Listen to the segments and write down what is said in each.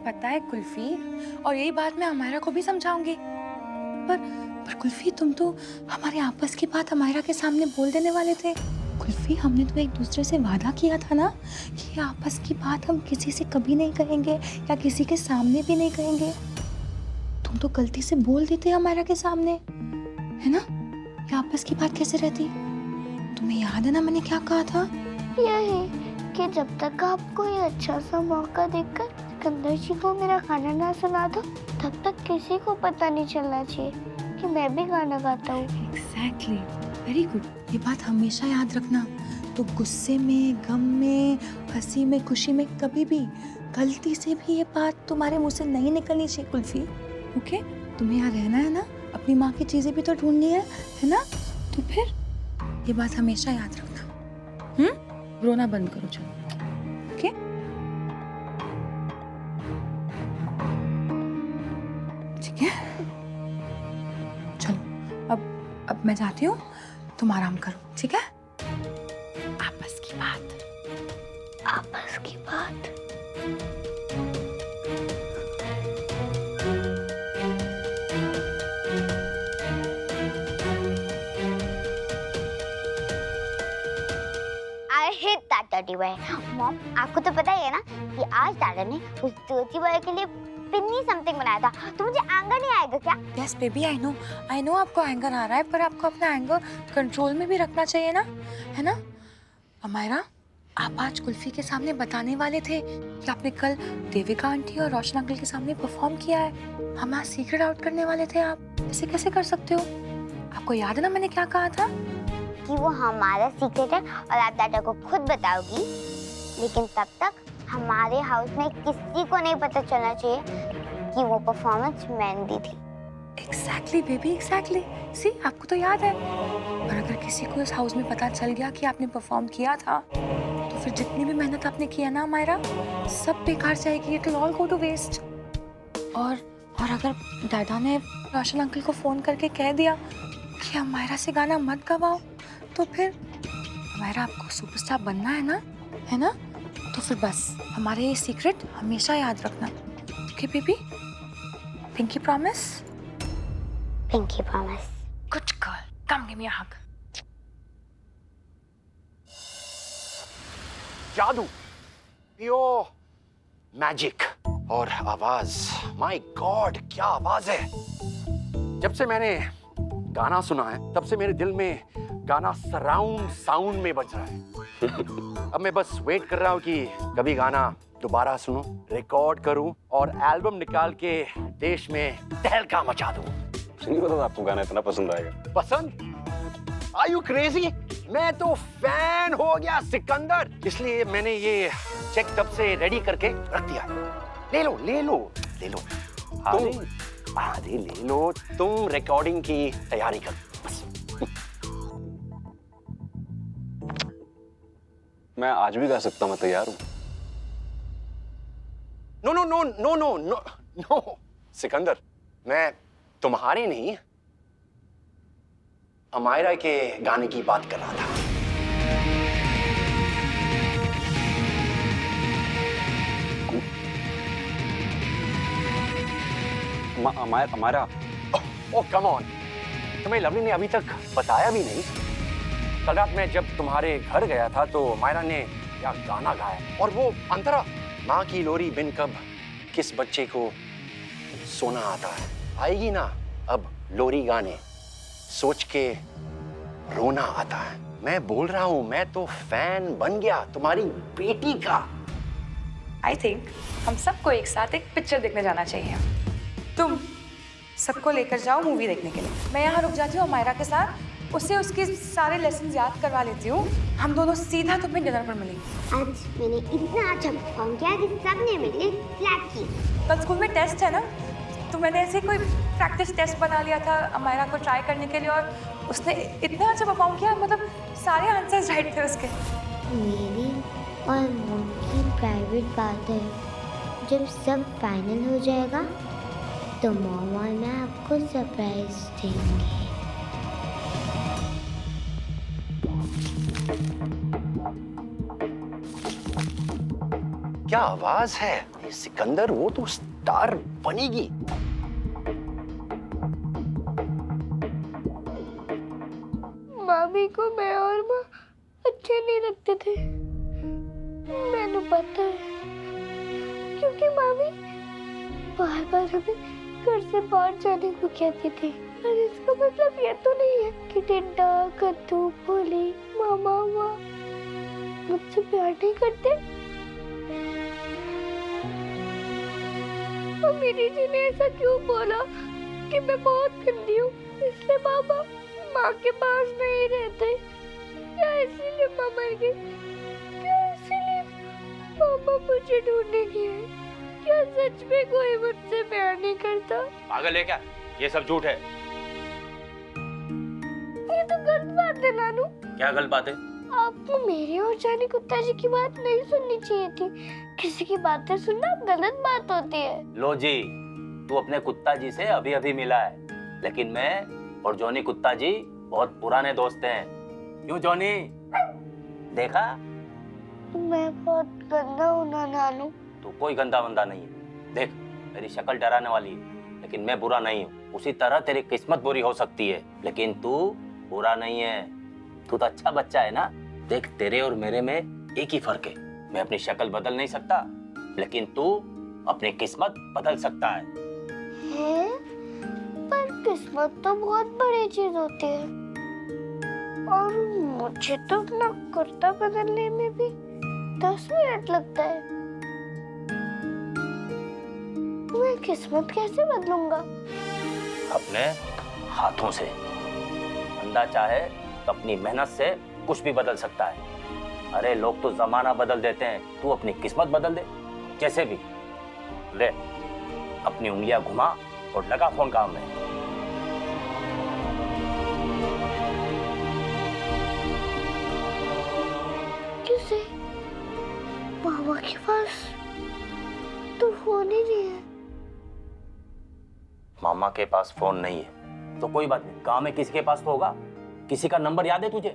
पता है कुल्फी, और यही बात मैं अमायरा को भी समझाऊंगी। पर कुल्फी, तुम तो हमारे आपस की बात अमायरा के सामने बोल देने वाले थे। कुल्फी, हमने तो एक दूसरे से वादा किया था ना कि आपस की बात हम किसी से कभी नहीं कहेंगे या किसी के सामने भी नहीं कहेंगे। तुम तो गलती से बोल देते अमायरा के सामने, है ना? ये आपस की बात कैसे रहती? तुम्हें याद है ना मैंने क्या कहा था? यही कि जब तक आप कोई अच्छा सा मौका देखकर सिकंदर जी को मेरा गाना ना सुना दो, तब तक किसी को पता नहीं चलना चाहिए कि मैं भी गाना गाता हूँ। Exactly, very good. ये बात हमेशा याद रखना। तो गुस्से में, गम में, हंसी में, खुशी में कभी भी गलती से भी ये बात तुम्हारे मुंह से नहीं निकलनी चाहिए कुल्फी। ओके? तुम्हें यहाँ रहना है ना, अपनी माँ की चीजें भी तो ढूंढनी है ना? तो फिर ये बात हमेशा याद रखना। रोना बंद करो, चलो। ओके? ठीक है, चलो अब मैं जाती हूँ, तुम आराम करो, ठीक है? आपस की बात। आपस की बात। I hate that dirty boy. Mom, आपको तो पता ही है ना कि आज दादा ने उस dirty boy के लिए पिन्नी समथिंग बनाया था, तो मुझे एंगर नहीं आएगा क्या? यस बेबी, आई नो आपको एंगर आ रहा है, पर आपको अपना एंगर कंट्रोल में भी रखना चाहिए ना, है ना? अमायरा, आप आज कुल्फी के सामने बताने वाले थे कि आपने कल देविका आंटी और रोशन अंकल के सामने परफॉर्म किया है। हम आज सीक्रेट आउट करने वाले थे। आप ऐसे कैसे कर सकते हो? आपको याद है ना मैंने क्या कहा था? कि वो हमारा सीक्रेट है और आप दादा को खुद बताओगी, लेकिन तब तक हमारे हाउस में किसी को नहीं पता चलना चाहिए कि वो परफॉर्मेंस मैंने दी थी। Exactly baby, exactly. सी, आपको तो याद है। पर अगर किसी को इस हाउस में पता चल गया कि आपने परफॉर्म किया था, तो फिर जितनी भी मेहनत आपने किया ना अमायरा, सब बेकार जाएगी। It will all go to waste. और अगर दादा ने रोशन अंकल को फोन करके कह दिया कि अमायरा से गाना मत गवाओ, तो फिर अमायरा, आपको सुपरस्टार बनना है ना? तो फिर बस हमारे ये सीक्रेट हमेशा याद रखना। Okay baby? Pinky promise? Pinky promise. Good girl, come give me a hug. जादू, प्योर मैजिक और आवाज, माय गॉड क्या आवाज है। जब से मैंने गाना सुना है तब से मेरे दिल में गाना सराउंड साउंड में बज रहा है। अब मैं बस वेट कर रहा हूँ कि कभी गाना दोबारा सुनूं, रिकॉर्ड करूं और एल्बम निकाल के देश में तहलका मचा दूं। नहीं पता था आपको गाना इतना पसंद आएगा। पसंद? Are you crazy? मैं तो फैन हो गया सिकंदर, इसलिए मैंने ये चेक तब से रेडी करके रख दिया। ले लो। तुम आधे ले लो, तुम रिकॉर्डिंग की तैयारी कर बस। मैं आज भी गा सकता हूँ, मैं तैयार हूँ। नो सिकंदर, मैं तुम्हारे नहीं अमायरा के गाने की बात कर रहा था। अमायरा। ओह कम ऑन, तुम्हें लवली ने अभी तक बताया भी नहीं। कल रात मैं जब तुम्हारे घर गया था तो अमायरा ने क्या गाना गाया, और वो अंतरा, माँ की लोरी बिन कब किस बच्चे को सोना आता है। आएगी ना अब लोरी गाने, सोच के रोना आता है। मैं बोल रहा हूँ, मैं तो फैन बन गया तुम्हारी बेटी का। आई थिंक हम सबको एक साथ एक पिक्चर देखने जाना चाहिए। तुम सबको लेकर जाओ मूवी देखने के लिए। मैं यहाँ रुक जाती हूँ अमायरा के साथ, उससे उसके सारे लेसन याद करवा लेती हूँ। हम दोनों सीधा तुम्हें डिनर पर मिलेंगे। आज मैंने इतना अच्छा परफॉर्म किया कि सबने मेरे लिए क्लैप की। कल स्कूल में टेस्ट है ना, तो मैंने ऐसे कोई प्रैक्टिस टेस्ट बना लिया था अमायरा को ट्राई करने के लिए, और उसने इतना अच्छा परफॉर्म किया, मतलब सारे आंसर्स राइट थे उसके। मेरी और मोम की प्राइवेट बात है। जब सब फाइनल हो जाएगा तो मॉम और मैं आपको सरप्राइज देंगे। क्या आवाज है। ये सिकंदर वो तो स्टार बनेगी। मामी को मैं और माँ अच्छे नहीं लगते थे, मैंने पता है, क्योंकि मामी बार बार हमें घर से बाहर जाने को कहती थी। और इसका मतलब ये तो नहीं है कि टिड्डा, कद्दू, भोली, मामा हुआ मुझसे प्यार नहीं करते। मेरी जी ने ऐसा क्यों बोला कि मैं बहुत गंदी हूँ, इसलिए मामा माँ के पास नहीं रहते? क्या इसीलिए माँ मर गई? क्या इसीलिए मामा मुझे ढूंढने गए? क्या सच में कोई मुझसे प्यार नहीं करता? पागल है क्या? ये सब झूठ है। ये तो गलत बात है नानू। क्या गलत बात है? आपको मेरे और जानी कुत्ता जी की बात नहीं सुननी चाहिए थी। किसी की बातें सुनना गलत बात होती है। लो जी, तू अपने कुत्ता जी से अभी अभी मिला है, लेकिन मैं और जॉनी कुत्ता जी बहुत पुराने दोस्त हैं। क्यों जॉनी? देखा? मैं बहुत गंदा हूँ ना नानू। तू कोई गंदा बंदा नहीं है। देख, मेरी शक्ल डराने वाली है, लेकिन मैं बुरा नहीं हूँ। उसी तरह तेरी किस्मत बुरी हो सकती है, लेकिन तू बुरा नहीं है। तू तो अच्छा बच्चा है ना। देख, तेरे और मेरे में एक ही फर्क है। मैं अपनी शक्ल बदल नहीं सकता, लेकिन तू अपनी किस्मत बदल सकता है। है? पर किस्मत तो बहुत बड़ी चीज होती है, और मुझे तो अपना कुर्ता बदलने में भी 10 मिनट लगता है। मैं किस्मत कैसे बदलूंगा? अपने हाथों से। बंदा चाहे तो अपनी मेहनत से कुछ भी बदल सकता है। अरे लोग तो जमाना बदल देते हैं, तू अपनी किस्मत बदल दे कैसे भी। ले अपनी उंगलियां घुमा और लगा फोन काम में। कैसे? मामा के पास तो फोन ही नहीं है। मामा के पास फोन नहीं है तो कोई बात नहीं, गांव में किसी के पास तो होगा। किसी का नंबर याद है तुझे?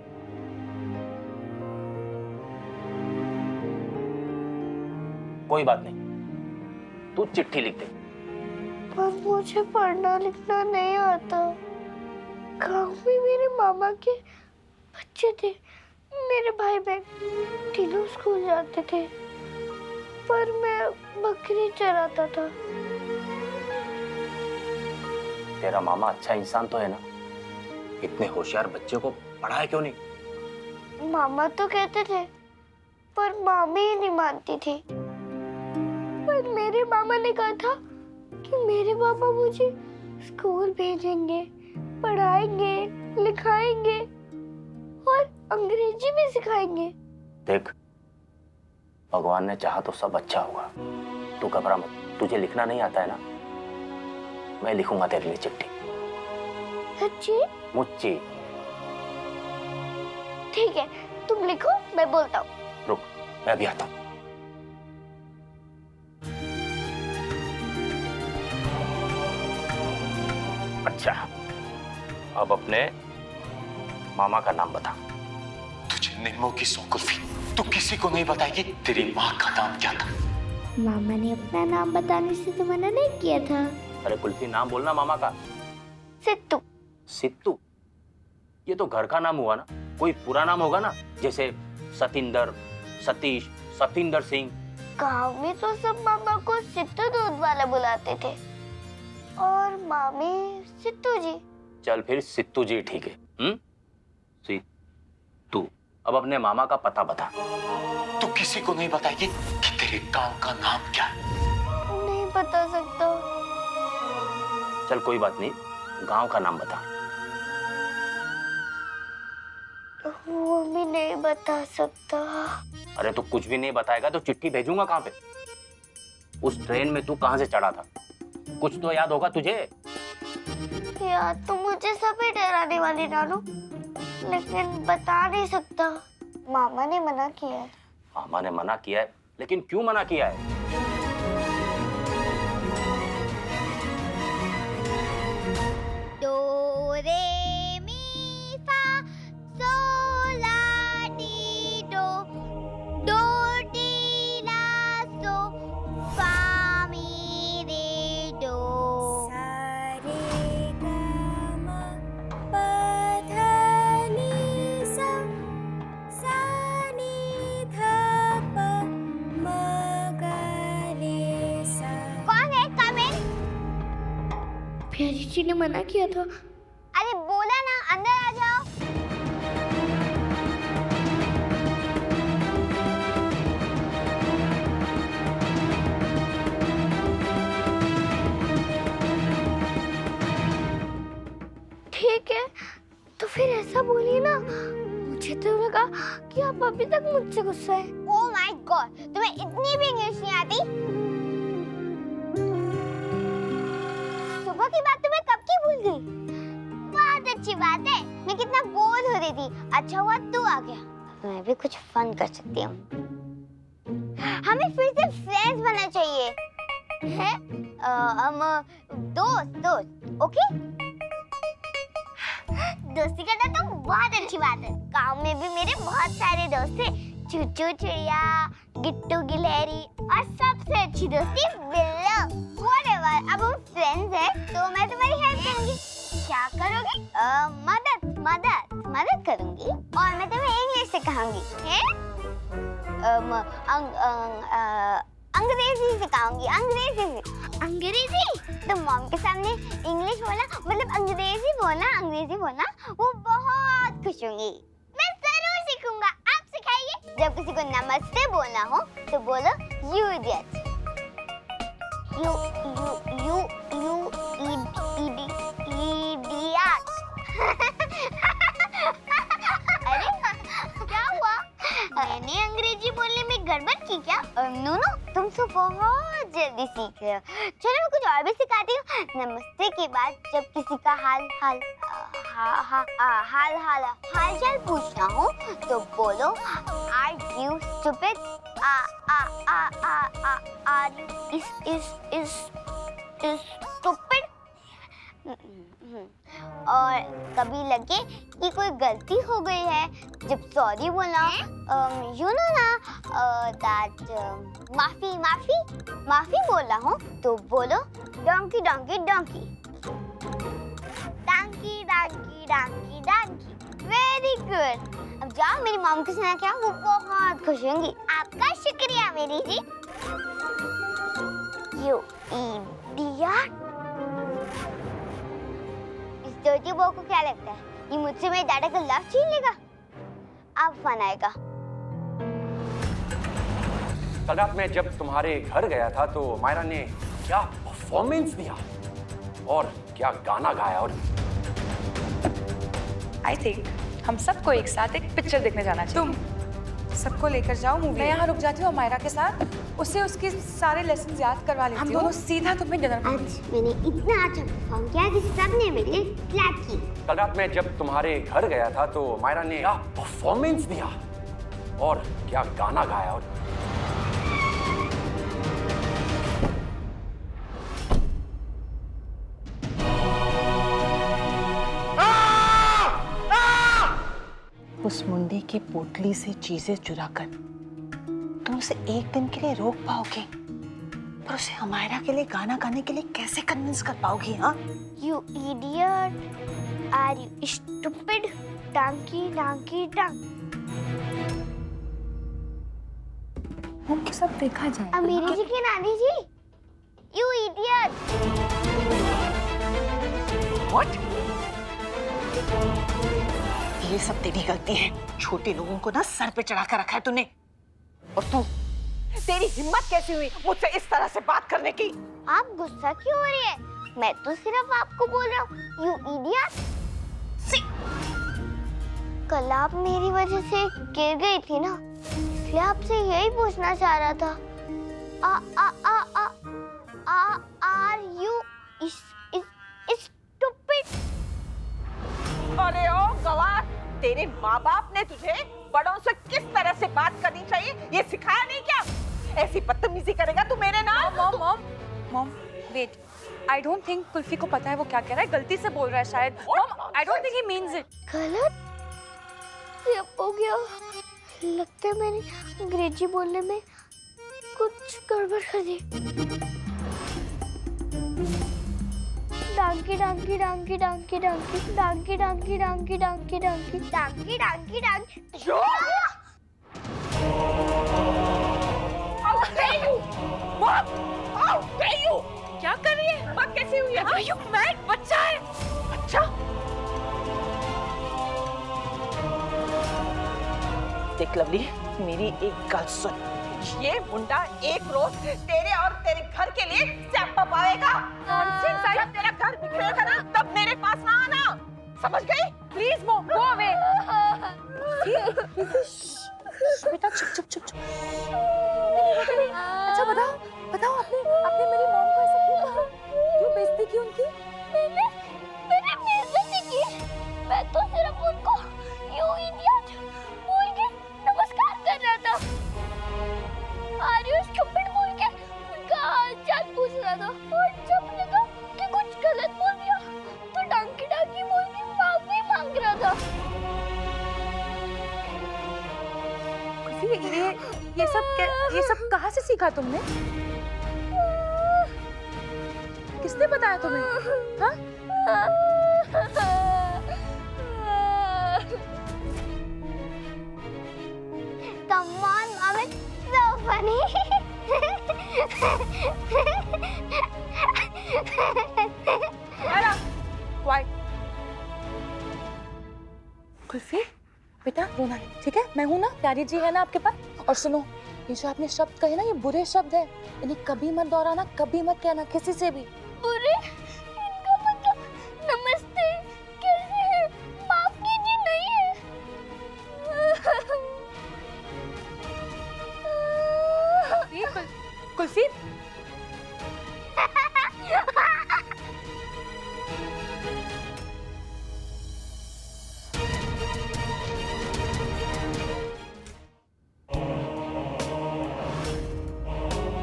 कोई बात नहीं, तू चिट्ठी लिख दे। पर मुझे पढ़ना लिखना नहीं आता। गांव में मेरे मामा के बच्चे थे, मेरे भाई बहन तीनों स्कूल जाते थे, पर मैं बकरी चराता था। तेरा मामा अच्छा इंसान तो है ना, इतने होशियार बच्चे को पढ़ाया क्यों नहीं? मामा तो कहते थे, पर मामी ही नहीं मानती थी। पर मेरे मामा ने कहा था कि मेरे पापा मुझे स्कूल भेजेंगे, पढ़ाएंगे, लिखाएंगे और अंग्रेजी भी सिखाएंगे। देख, भगवान ने चाहा तो सब अच्छा होगा। तू घबरा मत। तुझे लिखना नहीं आता है ना? मैं लिखूंगा तेरे लिए चिट्ठी। सच्ची? मुझे ठीक है, तुम लिखो, मैं बोलता हूँ। रुक, मैं भी आता हूँ। अच्छा, अब अपने मामा का नाम बता। तुझे निम्मो की सौ कुल्फी तू किसी को नहीं बताएगी। तेरी माँ का नाम क्या था? मामा ने अपना नाम बताने से तो मना नहीं किया था। अरे कुल्फी नाम बोलना मामा का। सित्तू। सित्तू? ये तो घर का नाम हुआ ना, कोई पूरा नाम होगा ना, जैसे सतिंदर, सतीश, सतिंदर सिंह। गांव में तो सब मामा को सित्तू दूध वाला बुलाते थे, और मामी सित्तू जी। चल फिर सित्तू जी ठीक है। सित्तू। अब अपने मामा का पता बता। तू किसी को नहीं बताएगी कि तेरे गांव का नाम क्या है? नहीं बता सकता। चल कोई बात नहीं, गांव का नाम बता। वो भी नहीं बता सकता। अरे तो कुछ भी नहीं बताएगा तो चिट्ठी भेजूंगा कहाँ पे? उस ट्रेन में तू कहाँ से चढ़ा था? कुछ तो याद होगा तुझे। याद तो मुझे सभी डराने वाली नानू, लेकिन बता नहीं सकता। मामा ने मना किया है। मामा ने मना किया है, लेकिन क्यों मना किया है? डो रे मी फा सो ला टी डो, डो टी ला सो फा दादाजी जी ने मना किया था। अरे बोला ना अंदर आ जाओ। ठीक है, तो फिर ऐसा बोलिए ना। मुझे तो लगा कि आप अभी तक मुझसे गुस्सा है। ओह माय गॉड, तुम्हें इतनी भी इंग्लिश नहीं आती? सुबह की बात तुम्हें कब की भूल गई? बहुत अच्छी बात है, मैं कितना बोर हो रही थी। अच्छा हुआ तू आ गया, मैं भी कुछ फन कर सकती हूँ। हमें फिर से फ्रेंड्स बनना चाहिए, है? हम दोस्त, ओके? दोस्ती करना तो बहुत अच्छी बात है। गांव में भी मेरे बहुत सारे दोस्त थे, चूचू चिड़िया, गिट्टू गिलहरी, और सबसे अच्छी दोस्ती बिल्लो। व्हाटएवर, अब हम फ्रेंड्स हैं, तो मैं तुम्हारी हेल्प करूंगी। क्या करोगी? मदद करूंगी, और मैं तुम्हें इंग्लिश सिखाऊंगी, हैं? अंग्रेजी सिखाऊंगी, अंग्रेजी। तो मॉम के सामने इंग्लिश बोलना, मतलब अंग्रेजी बोलना, वो बहुत खुश होंगी। मैं जरूर सीखूंगा, आप सिखाइए। जब किसी को नमस्ते बोलना हो तो बोलो यू इडियट। You idiot. अरे क्या हुआ? मैंने अंग्रेजी बोलने में गड़बड़ की क्या? नो, तुम तो बहुत जल्दी सीख रहे हो। चलो मैं कुछ और भी सिखाती हूँ। नमस्ते के बाद जब किसी का हाल चाल पूछना हो तो बोलो are you stupid, are you stupid. और कभी लगे कि कोई गलती हो गई है, जब सॉरी बोलना, यू नो ना दैट माफी बोलना हो तो बोलो डोंकी। Very good. अब जाओ मेरी मॉम के साथ, क्या वो बहुत खुश होंगी। आपका शुक्रिया मेरी जी। You idiot. इस डर्टी बॉय को क्या लगता है ये मुझसे मेरे दादा का लव छीन लेगा? अब फन आएगा। कल रात मैं जब तुम्हारे घर गया था तो मायरा ने क्या परफॉर्मेंस दिया और क्या गाना गाया। और आई थिंक हम सबको एक साथ एक पिक्चर देखने जाना चाहिए। तुम सबको लेकर जाओ मूवी। मैं यहाँ रुक जाती हूँ मायरा के साथ, उससे उसके सारे लेसन याद करवा लेती हूँ। हम दोनों सीधा तुम्हें डिनर। आज मैंने इतना अच्छा परफॉर्म किया कि सबने मेरे लिए क्लैप की। कल रात मैं जब तुम्हारे घर गया था तो मायरा ने क्या परफॉर्मेंस दिया और क्या गाना गाया। और उस मुंडे की पोटली से चीजें चुराकर तुम उसे एक दिन के लिए रोक पाओगे, पर उसे हमारा के लिए गाना गाने के लिए कैसे कन्विंस कर पाओगी? हाँ, you idiot, are you stupid, donkey. हम के सब देखा जाए। अमीरी जी की नानी जी, यू इडियट। व्हाट? ये सब तेरी गलती है। छोटे लोगों को ना सर पे चढ़ा कर रखा है तूने। और तू, तेरी हिम्मत कैसी हुई मुझसे इस तरह से बात करने की? आप गुस्सा क्यों हो रही है? मैं तो सिर्फ आपको बोल रहा हूँ, यू इडियट। कल आप मेरी वजह से गिर गई थी ना, इसलिए आपसे यही पूछना चाह रहा था। Are you stupid? अरे ओ गवार, तेरे माँ बाप ने तुझे बड़ों से किस तरह से बात करनी चाहिए ये सिखाया नहीं क्या? ऐसी बदतमीजी करेगा तू मेरे नाम? Mom wait, I don't think Kulfi को पता है वो क्या कह रहा है। गलती से बोल रहा है शायद। Mom, I don't think he means it. गलत हो गया। लगता है मैंने अंग्रेजी बोलने में कुछ गड़बड़ कर दी। डांकी डांकी डांकी डांकी डांकी डांकी डांकी डांकी डांकी डांकी डांकी डांकी डांकी। क्या कर रही है? बात कैसे हुई है? Are you mad? बच्चा देख लवली, मेरी एक गल सुन, ये मुंडा एक रोज तेरे और तेरे घर के लिए स्टैंप पाएगा। जब तेरा घर बिखरेगा ना, तब मेरे पास ना आना, समझ गई? Please mom, go away. बेटा चुप चुप चुप चुप। अच्छा बताओ बताओ, आपने आपने मेरी मॉम को ऐसा क्यों कहा? क्यों बेइज्जती की उनकी? मैंने बेइज्जती की? मैं तो सिर्फ उनको यू इडियट बोल के नमस्कार कर रहा था। आर यू स्टूपिड बोल के उनका हालचाल पूछ रहा था, और जब लगा कि कुछ गलत बोल दिया तो डांकी डांकी बोल के माफी मांग रहा था। ये सब कहाँ से सीखा तुमने? किसने बताया तुम्हें? हाँ? Come on, Mom, it's so funny. Quiet. Kulfi, बेटा रोना नहीं, ठीक है? मैं हूं ना, प्यारी जी है ना आपके पास। और सुनो, ये जो आपने शब्द कहे ना, ये बुरे शब्द है, इन्हें कभी मत दोहराना, कभी मत कहना किसी से भी। बुरे? इनका मतलब नमस्ते कैसे है? माफ कीजिए नहीं है। Kulfi,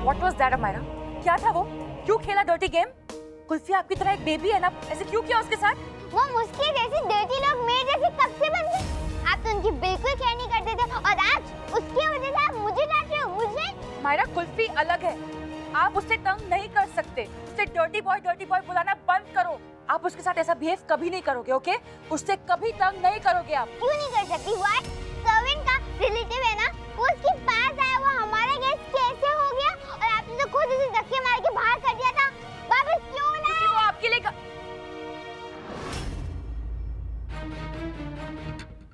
What was that, Amayra? क्या था वो? क्यों खेला डर्टी गेम? कुल्फी आपकी तरह एक बेबी है ना, ऐसे क्यों किया उसके साथ? वो मुझके जैसे डर्टी लोग मेरे जैसे कब से बन गए? आप तो उनकी बिल्कुल केयर नहीं करते थे, और आज उसकी वजह से आप मुझे डांट रहे हो। मुझे? मायरा, कुल्फी अलग है, आप उससे तंग नहीं कर सकते। उससे डर्टी बॉय बुलाना बंद करो। आप उसके साथ ऐसा बिहेव कभी नहीं करोगे, ओके? उससे कभी तंग नहीं करोगे आप। क्यों नहीं कर सकती? व्हाट? सर्वेंट का रिलेटिव है ना, वो उसके पास आया, वो हमारा गेस्ट कैसे हो गया? और आपने तो खुद उसे धक्के मार के बाहर कर दिया था। वापस क्यों क्योंकि वो आपके लिए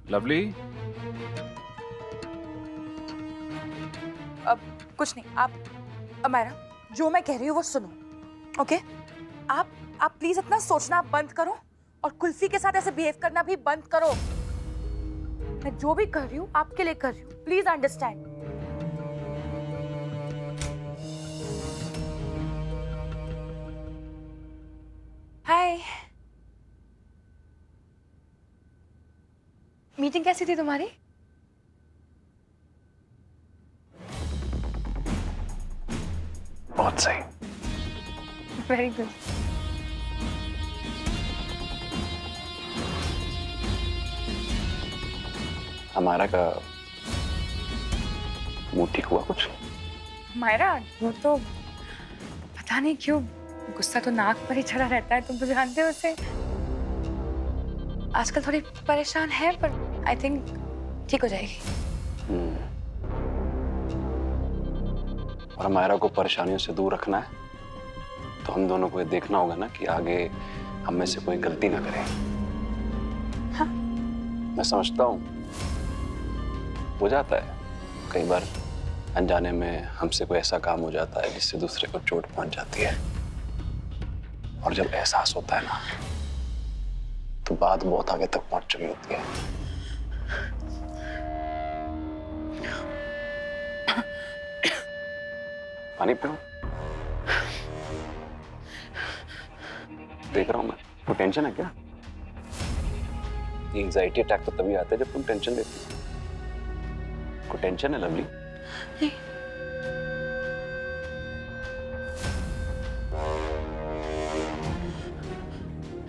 लवली, अब कुछ नहीं, आप अमायरा, जो मैं कह रही हूँ वो सुनो, ओके? आप प्लीज इतना सोचना बंद करो, और कुल्फी के साथ ऐसे बिहेव करना भी बंद करो। मैं जो भी कर रही हूँ आपके लिए कर रही हूँ, प्लीज अंडरस्टैंड। हाय, मीटिंग कैसी थी तुम्हारी? बहुत सही। Very good. हमारा का मुंह ठीक हुआ कुछ? मायरा, वो तो पता नहीं क्यों गुस्सा तो नाक पर ही चढ़ा रहता है, तुम तो जानते हो उसे। आजकल थोड़ी परेशान है, पर आई थिंक ठीक हो जाएगी। और हमारा को परेशानियों से दूर रखना है, तो हम दोनों को ये देखना होगा ना कि आगे हम में से कोई गलती ना करे। हाँ। मैं समझता हूँ हो जाता है कई बार, अनजाने में हमसे कोई ऐसा काम हो जाता है जिससे दूसरे को चोट पहुंच जाती है, और जब एहसास होता है ना, तो बात बहुत आगे तक पहुंच चुकी होती है। पानी पियो। देख रहा हूं मैं, वो टेंशन है क्या? ये एंजाइटी अटैक तो तभी आता है जब तुम टेंशन लेती हो। कोई टेंशन है लवली? नहीं।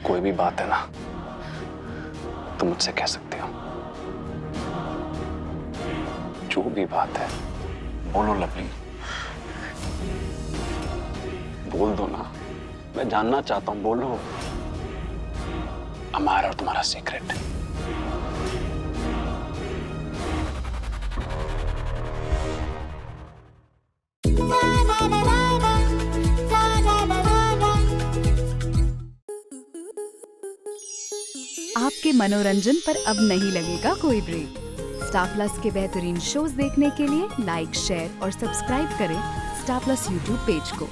कोई भी बात है ना, तुम मुझसे कह सकते हो। जो भी बात है बोलो लवली, बोल दो ना, मैं जानना चाहता हूं, बोलो। हमारा और तुम्हारा सीक्रेट। आपके मनोरंजन पर अब नहीं लगेगा कोई ब्रेक। स्टार प्लस के बेहतरीन शोज देखने के लिए लाइक, शेयर और सब्सक्राइब करें स्टार प्लस यूट्यूब पेज को।